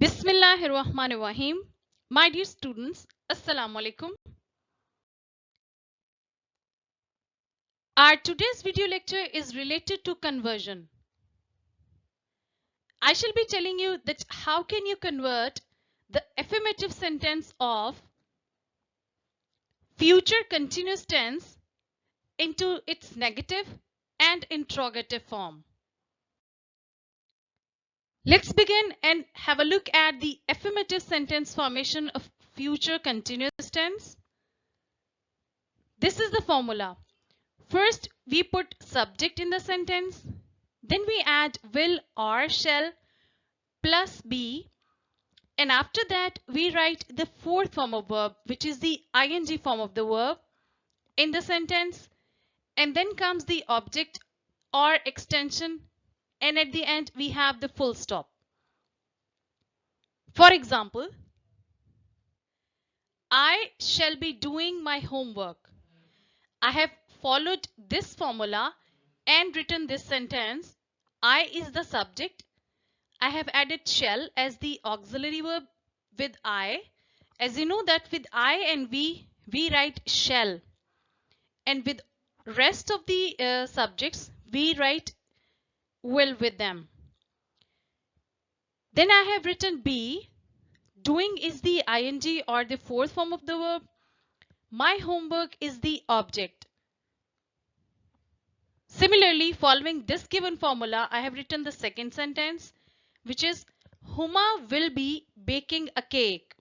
Bismillahirrahmanirrahim. My dear students, Assalamu alaikum. Our today's video lecture is related to conversion. I shall be telling you that how can you convert the affirmative sentence of future continuous tense into its negative and interrogative form. Let's begin and have a look at the affirmative sentence formation of future continuous tense. This is the formula. First, we put subject in the sentence. Then we add will or shall plus be. And after that, we write the fourth form of verb, which is the ing form of the verb in the sentence. And then comes the object or extension. And at the end, we have the full stop. For example, I shall be doing my homework. I have followed this formula and written this sentence. I is the subject. I have added shall as the auxiliary verb with I. As you know that with I and we write shall. And with rest of the subjects, we write will with them. Then I have written be. Doing is the ing or the fourth form of the verb. My homework is the object. Similarly, following this given formula, I have written the second sentence, which is Huma will be baking a cake.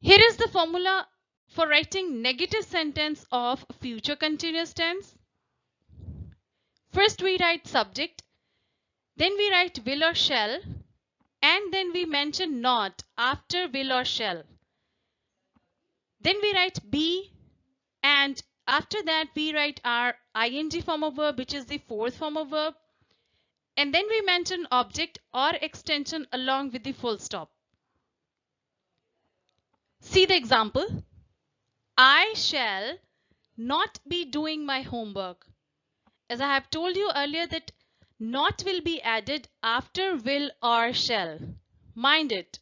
Here is the formula for writing negative sentence of future continuous tense. First we write subject, then we write will or shall, and then we mention not after will or shall. Then we write be, and after that we write our ing form of verb, which is the fourth form of verb. And then we mention object or extension along with the full stop. See the example. I shall not be doing my homework. As I have told you earlier that not will be added after will or shall. Mind it.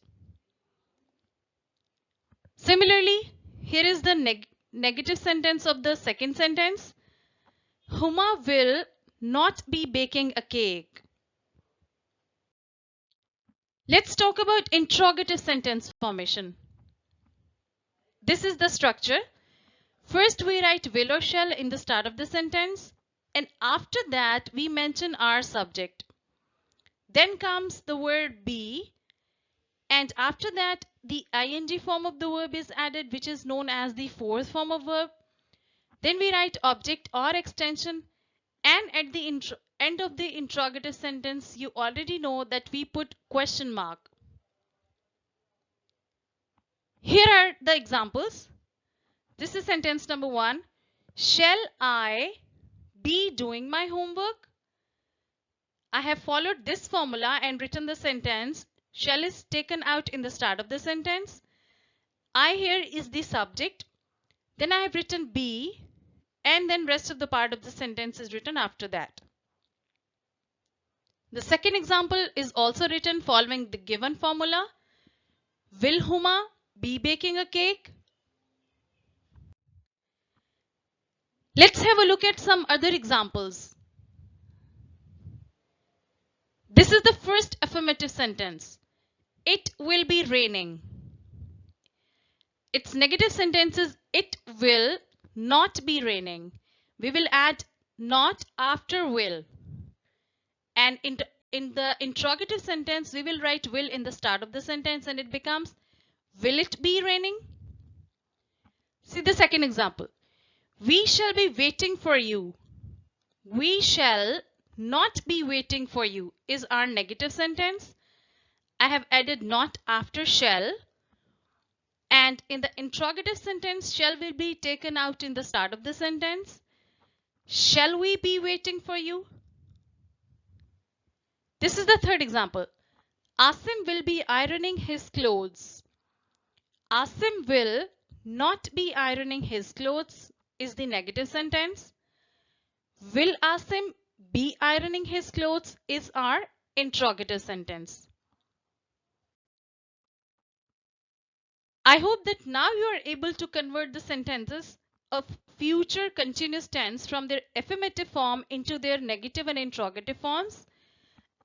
Similarly, here is the negative sentence of the second sentence. Huma will not be baking a cake. Let's talk about interrogative sentence formation. This is the structure. First we write will or shall in the start of the sentence, and after that we mention our subject. Then comes the word be, and after that the ing form of the verb is added, which is known as the fourth form of verb. Then we write object or extension, and at the end of the interrogative sentence you already know that we put question mark. Here are the examples. This is sentence number 1. Shall I be doing my homework? I have followed this formula and written the sentence. Shall is taken out in the start of the sentence. I here is the subject. Then I have written be, and then rest of the part of the sentence is written after that. The second example is also written following the given formula. Will Huma be baking a cake? Let's have a look at some other examples. This is the first affirmative sentence. It will be raining. Its negative sentence is it will not be raining. We will add not after will. And in the interrogative sentence, we will write will in the start of the sentence and it becomes will it be raining? See the second example. We shall be waiting for you. We shall not be waiting for you is our negative sentence. I have added not after shall. And in the interrogative sentence, shall will be taken out in the start of the sentence. Shall we be waiting for you? This is the third example. Asim will be ironing his clothes. Asim will not be ironing his clothes is the negative sentence. Will Asim be ironing his clothes is our interrogative sentence. I hope that now you are able to convert the sentences of future continuous tense from their affirmative form into their negative and interrogative forms.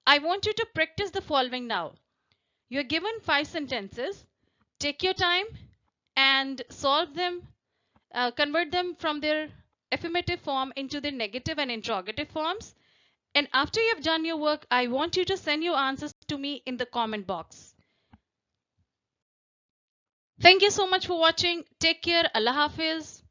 I want you to practice the following now. You are given 5 sentences. Take your time and solve them, convert them from their affirmative form into their negative and interrogative forms. And after you have done your work, I want you to send your answers to me in the comment box. Thank you so much for watching. Take care. Allah Hafiz.